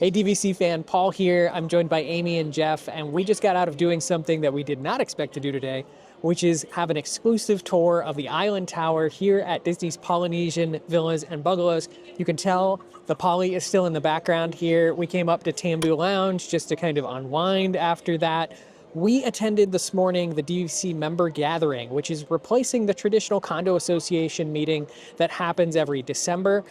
Hey DVC fan, Paul here. I'm joined by Amy and Jeff, and we just got out of doing something that we did not expect to do today, which is have an exclusive tour of the Island Tower here at Disney's Polynesian Villas and Bungalows. You can tell the Poly is still in the background here. We came up to Tambu Lounge just to kind of unwind after that. We attended this morning the DVC member gathering, which is replacing the traditional condo association meeting that happens every December.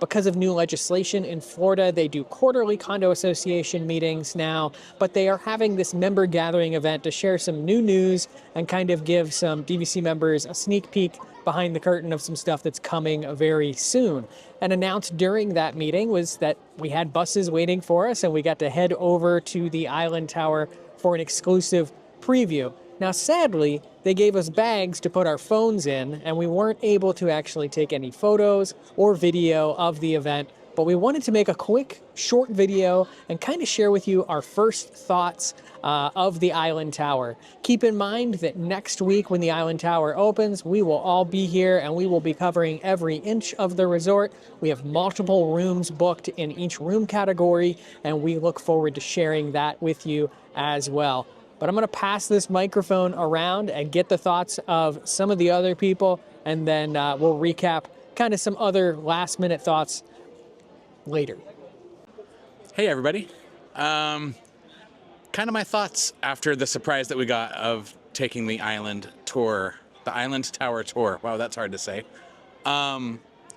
Because of new legislation in Florida, they do quarterly condo association meetings now, but they are having this member gathering event to share some new news and kind of give some DVC members a sneak peek behind the curtain of some stuff that's coming very soon. And announced during that meeting was that we had buses waiting for us and we got to head over to the Island Tower for an exclusive preview. Now, sadly, they gave us bags to put our phones in, and we weren't able to actually take any photos or video of the event, but we wanted to make a quick, short video and kind of share with you our first thoughts of the Island Tower. Keep in mind that next week when the Island Tower opens, we will all be here and we will be covering every inch of the resort. We have multiple rooms booked in each room category, and we look forward to sharing that with you as well. But I'm going to pass this microphone around and get the thoughts of some of the other people, and then we'll recap kind of some other last minute thoughts later. Hey everybody. Kind of my thoughts after the surprise that we got of taking the Island tour, the Island Tower tour. Wow, that's hard to say. I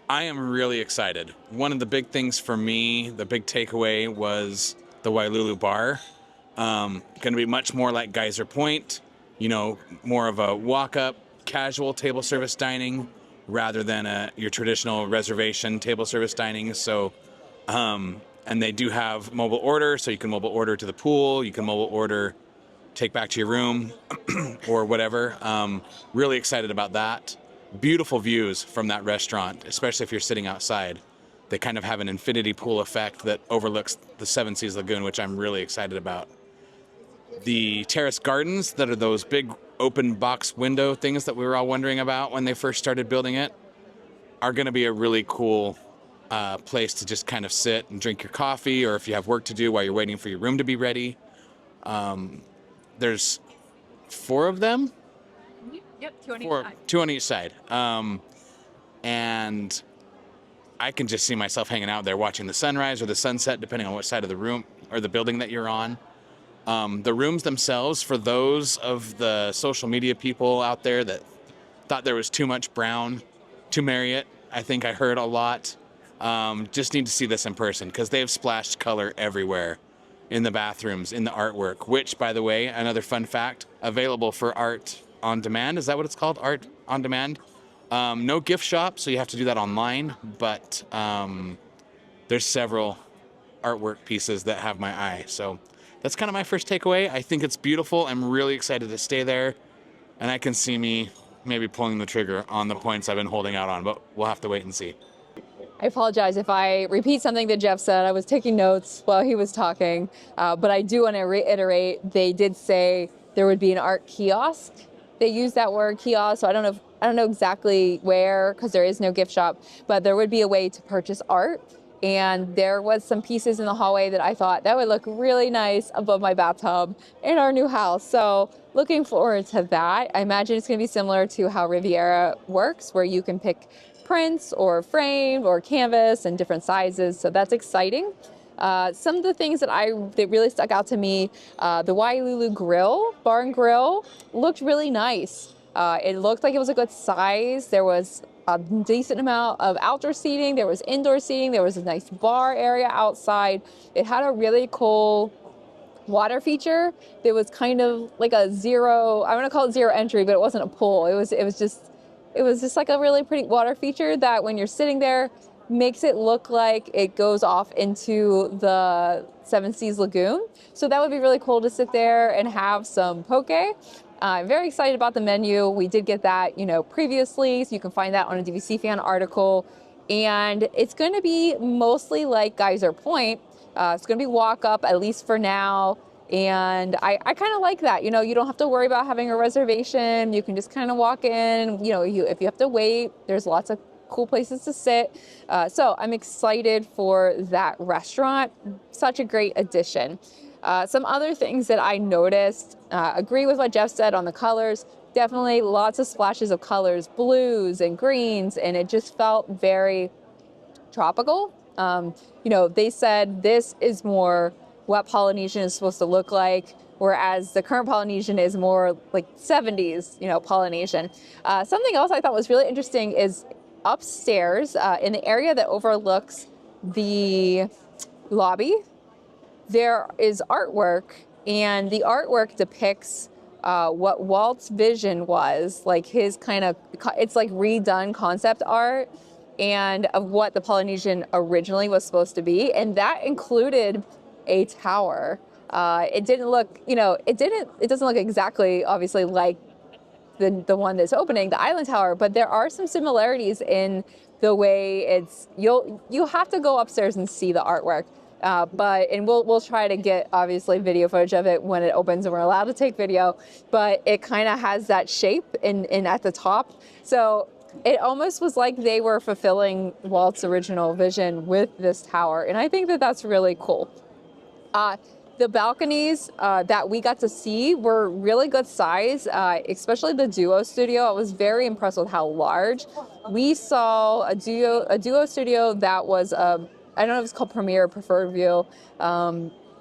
am really excited. One of the big things for me, the big takeaway was the Wailulu bar. Going to be much more like Geyser Point, you know, more of a walk-up, casual table service dining rather than your traditional reservation table service dining. So, and they do have mobile order, so you can mobile order to the pool, you can mobile order, take back to your room or whatever. Really excited about that. Beautiful views from that restaurant, especially if you're sitting outside. They kind of have an infinity pool effect that overlooks the Seven Seas Lagoon, which I'm really excited about. The terrace gardens that are those big open box window things that we were all wondering about when they first started building it are going to be a really cool place to just kind of sit and drink your coffee, or if you have work to do while you're waiting for your room to be ready. There's 4 of them. Yep, 2 on each side. 2 on each side. And I can just see myself hanging out there watching the sunrise or the sunset, depending on which side of the room or the building that you're on. The rooms themselves, for those of the social media people out there that thought there was too much brown to Marriott, I think I heard a lot. Just need to see this in person because they have splashed color everywhere in the bathrooms, in the artwork, which, by the way, another fun fact, available for art on demand. Is that what it's called? Art on demand? No gift shop, so you have to do that online, but there's several artwork pieces that have my eye. So that's kind of my first takeaway. I think it's beautiful. I'm really excited to stay there, and I can see me maybe pulling the trigger on the points I've been holding out on, but we'll have to wait and see. I apologize if I repeat something that Jeff said. I was taking notes while he was talking, but I do want to reiterate, they did say there would be an art kiosk. They used that word kiosk, so I don't know exactly where, because there is no gift shop, but there would be a way to purchase art. And there was some pieces in the hallway that I thought that would look really nice above my bathtub in our new house. So looking forward to that. I imagine it's going to be similar to how Riviera works, where you can pick prints or framed or canvas and different sizes. So that's exciting. Some of the things that really stuck out to me, the Wailulu grill, bar and grill, looked really nice. It looked like it was a good size. There was a decent amount of outdoor seating. There was indoor seating. There was a nice bar area outside. It had a really cool water feature. There was kind of like a zero, I want to call it zero entry, but it wasn't a pool. It was just like a really pretty water feature that when you're sitting there, makes it look like it goes off into the Seven Seas Lagoon. So that would be really cool to sit there and have some poke. I'm very excited about the menu. We did get that, previously, so you can find that on a DVC fan article. And it's going to be mostly like Geyser Point. It's going to be walk up, at least for now. And I kind of like that. You don't have to worry about having a reservation. You can just kind of walk in. If you have to wait, there's lots of cool places to sit. So I'm excited for that restaurant. Such a great addition. Some other things that I noticed, agree with what Jeff said on the colors. Definitely lots of splashes of colors, blues and greens, and it just felt very tropical. They said this is more what Polynesian is supposed to look like, whereas the current Polynesian is more like 70s, Polynesian. Something else I thought was really interesting is upstairs in the area that overlooks the lobby, there is artwork, and the artwork depicts what Walt's vision was, like his it's like redone concept art and of what the Polynesian originally was supposed to be. And that included a tower. It didn't look, it doesn't look exactly, obviously, like the one that's opening, the Island Tower, but there are some similarities in the way you have to go upstairs and see the artwork. And we'll try to get obviously video footage of it when it opens and we're allowed to take video, but it kind of has that shape in at the top. So it almost was like they were fulfilling Walt's original vision with this tower. And I think that that's really cool. The balconies that we got to see were really good size, especially the Duo Studio. I was very impressed with how large. We saw a Duo Studio that was, I don't know if it's called Premier or Preferred View.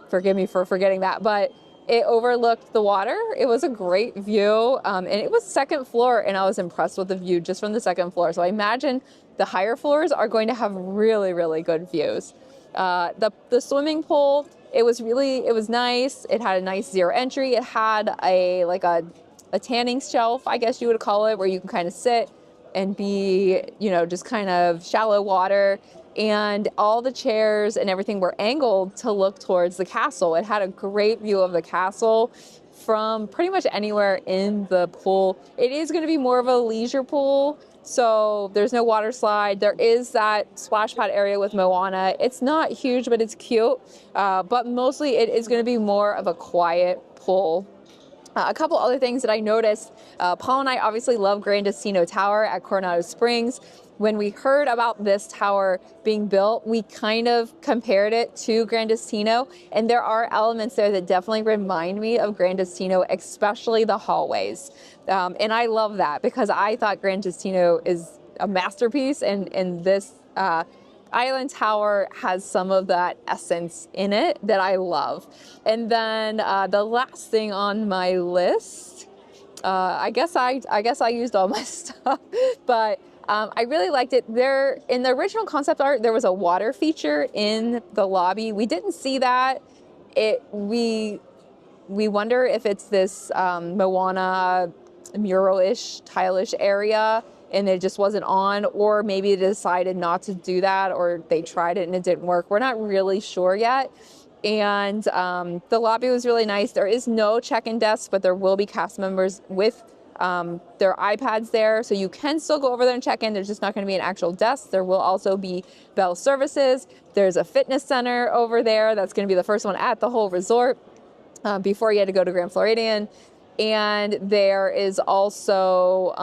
Forgive me for forgetting that, but it overlooked the water. It was a great view, and it was second floor, and I was impressed with the view just from the second floor. So I imagine the higher floors are going to have really, really good views. The swimming pool, it was nice. It had a nice zero entry. It had a tanning shelf, I guess you would call it, where you can kind of sit and be, just kind of shallow water. And all the chairs and everything were angled to look towards the castle. It had a great view of the castle from pretty much anywhere in the pool. It is going to be more of a leisure pool, so there's no water slide. There is that splash pad area with Moana. It's not huge, but it's cute. But mostly it is going to be more of a quiet pool. A couple other things that I noticed. Paul and I obviously love Grand Destino Tower at Coronado Springs. When we heard about this tower being built, we kind of compared it to Grand Destino, and there are elements there that definitely remind me of Grand Destino, especially the hallways. And I love that because I thought Grand Destino is a masterpiece, and this Island Tower has some of that essence in it that I love. And then the last thing on my list, I guess I used all my stuff, but I really liked it. There, in the original concept art, there was a water feature in the lobby. We didn't see that. We wonder if it's this Moana mural-ish, tile-ish area, and it just wasn't on, or maybe they decided not to do that, or they tried it and it didn't work. We're not really sure yet. And the lobby was really nice. There is no check-in desk, but there will be cast members with their iPads there, so you can still go over there and check in. There's just not going to be an actual desk. There will also be bell services. There's a fitness center over there that's going to be the first one at the whole resort before you had to go to Grand Floridian. And there is also,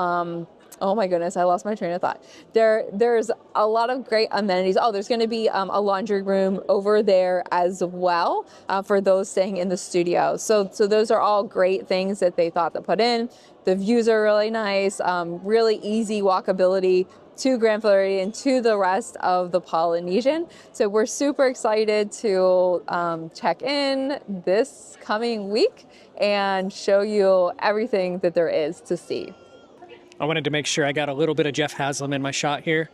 oh my goodness, I lost my train of thought. There's a lot of great amenities. Oh, there's going to be a laundry room over there as well for those staying in the studio. So those are all great things that they thought to put in. The views are really nice, really easy walkability to Grand Floridian, to the rest of the Polynesian. So we're super excited to check in this coming week and show you everything that there is to see. I wanted to make sure I got a little bit of Jeff Haslam in my shot here.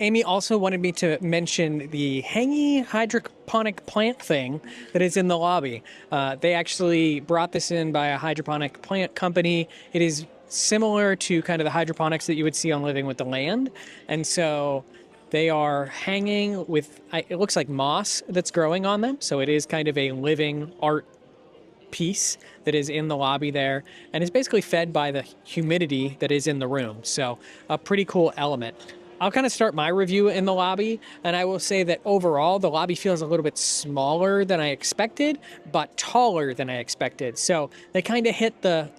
Amy also wanted me to mention the hanging hydroponic plant thing that is in the lobby. They actually brought this in by a hydroponic plant company. It is similar to kind of the hydroponics that you would see on Living with the Land. And so they are hanging with, it looks like moss that's growing on them. So it is kind of a living art piece that is in the lobby there, and is basically fed by the humidity that is in the room. So a pretty cool element. I'll kind of start my review in the lobby, and I will say that overall the lobby feels a little bit smaller than I expected, but taller than I expected. So they kind of hit the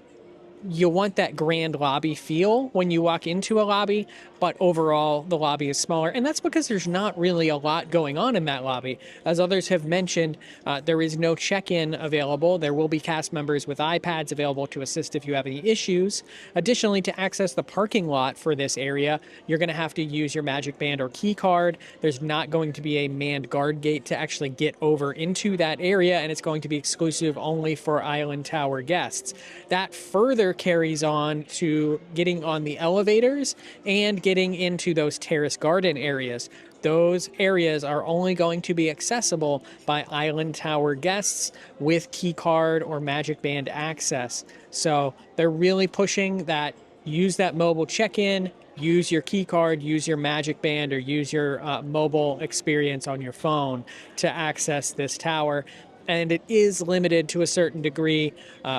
you want that grand lobby feel when you walk into a lobby, but overall the lobby is smaller. And that's because there's not really a lot going on in that lobby. As others have mentioned, there is no check-in available. There will be cast members with iPads available to assist if you have any issues. Additionally, to access the parking lot for this area, you're going to have to use your Magic Band or key card. There's not going to be a manned guard gate to actually get over into that area, and it's going to be exclusive only for Island Tower guests. That further carries on to getting on the elevators and getting into those terrace garden areas. Those areas are only going to be accessible by Island Tower guests with key card or Magic Band access. So they're really pushing that. Use that mobile check-in, use your key card, use your Magic Band, or use your mobile experience on your phone to access this tower. And it is limited to a certain degree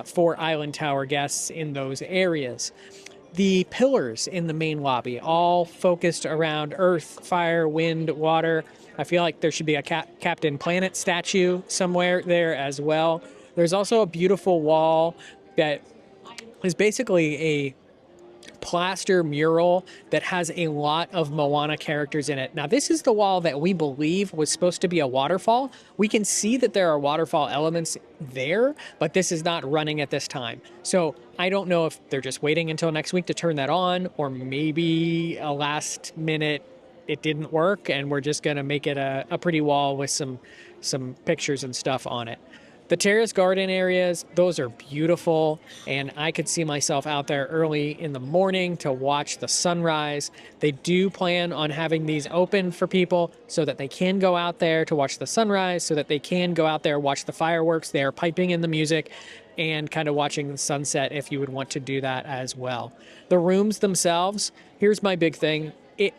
for Island Tower guests in those areas. The pillars in the main lobby, all focused around earth, fire, wind, water. I feel like there should be a Captain Planet statue somewhere there as well. There's also a beautiful wall that is basically a plaster mural that has a lot of Moana characters in it. Now, this is the wall that we believe was supposed to be a waterfall. We can see that there are waterfall elements there, but this is not running at this time. So I don't know if they're just waiting until next week to turn that on, or maybe a last minute it didn't work and we're just going to make it a pretty wall with some pictures and stuff on it. The terrace garden areas, those are beautiful, and I could see myself out there early in the morning to watch the sunrise. They do plan on having these open for people so that they can go out there to watch the sunrise, so that they can go out there, watch the fireworks. They are piping in the music and kind of watching the sunset if you would want to do that as well. The rooms themselves, here's my big thing.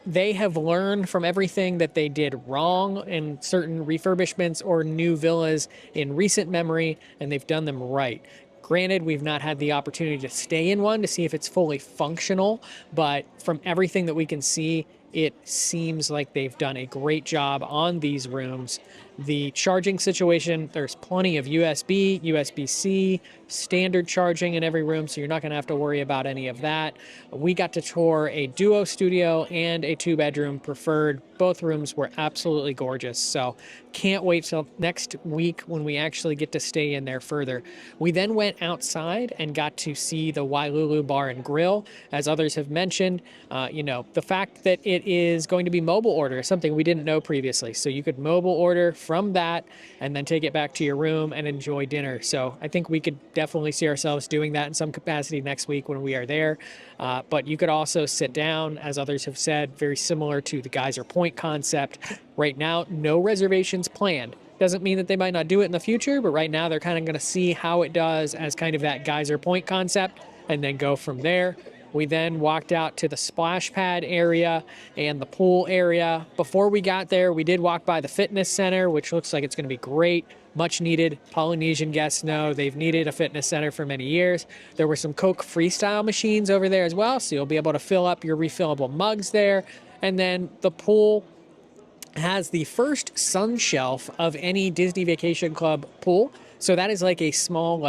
They have learned from everything that they did wrong in certain refurbishments or new villas in recent memory, and they've done them right. Granted, we've not had the opportunity to stay in one to see if it's fully functional, but from everything that we can see, it seems like they've done a great job on these rooms. The charging situation, there's plenty of USB, USB-C, standard charging in every room, so you're not going to have to worry about any of that. We got to tour a duo studio and a 2-bedroom preferred. Both rooms were absolutely gorgeous, so can't wait till next week when we actually get to stay in there further. We then went outside and got to see the Wailulu Bar and Grill. As others have mentioned, the fact that it is going to be mobile order is something we didn't know previously. So you could mobile order from that and then take it back to your room and enjoy dinner. So I think we could definitely see ourselves doing that in some capacity next week when we are there. But you could also sit down, as others have said, very similar to the Geyser Point concept. Right now, no reservations planned. Doesn't mean that they might not do it in the future, but right now they're kind of going to see how it does as kind of that Geyser Point concept and then go from there. We then walked out to the splash pad area and the pool area. Before we got there, we did walk by the fitness center, which looks like it's going to be great. Much needed. Polynesian guests know they've needed a fitness center for many years. There were some Coke Freestyle machines over there as well, so you'll be able to fill up your refillable mugs there. And then the pool has the first sun shelf of any Disney Vacation Club pool. So that is like a small,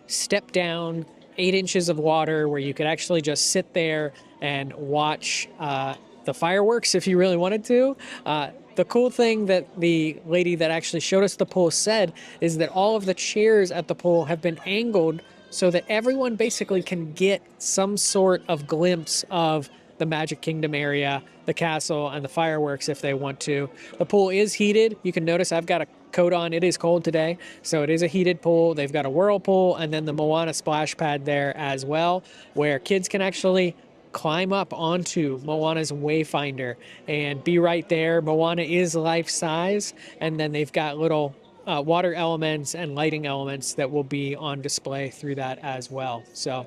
step down, 8 inches of water where you could actually just sit there and watch the fireworks if you really wanted to. The cool thing that the lady that actually showed us the pool said is that all of the chairs at the pool have been angled so that everyone basically can get some sort of glimpse of the Magic Kingdom area, the castle, and the fireworks if they want to. The pool is heated. You can notice I've got a coat on. It is cold today, so it is a heated pool. They've got a whirlpool and then the Moana splash pad there as well, where kids can actually climb up onto Moana's Wayfinder and be right there. Moana is life-size, and then they've got little water elements and lighting elements that will be on display through that as well. So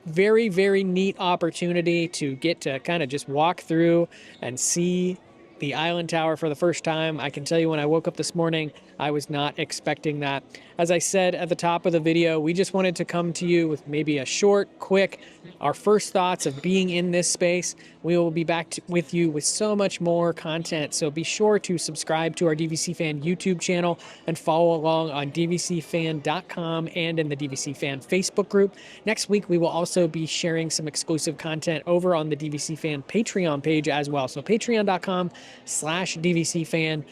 very, very neat opportunity to get to kind of just walk through and see the Island Tower for the first time. I can tell you when I woke up this morning, I was not expecting that. As I said at the top of the video, we just wanted to come to you with maybe a short, quick, our first thoughts of being in this space. we will be back with you with so much more content. So be sure to subscribe to our DVC Fan YouTube channel and follow along on dvcfan.com and in the DVC Fan Facebook group. Next week, we will also be sharing some exclusive content over on the DVC Fan Patreon page as well. So patreon.com/DVC Fan.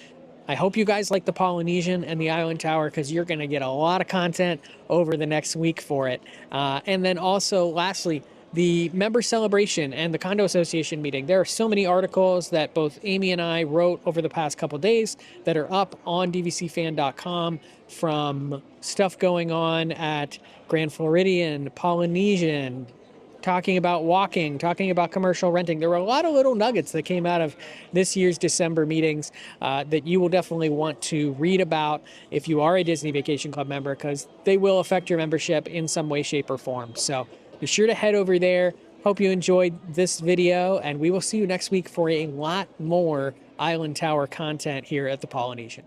I hope you guys like the Polynesian and the Island Tower, because you're going to get a lot of content over the next week for it. And then also, lastly, the member celebration and the condo association meeting. There are so many articles that both Amy and I wrote over the past couple days that are up on dvcfan.com, from stuff going on at Grand Floridian, Polynesian, talking about walking, talking about commercial renting. There were a lot of little nuggets that came out of this year's December meetings that you will definitely want to read about if you are a Disney Vacation Club member, because they will affect your membership in some way, shape, or form. So be sure to head over there. Hope you enjoyed this video, and we will see you next week for a lot more Island Tower content here at the Polynesian.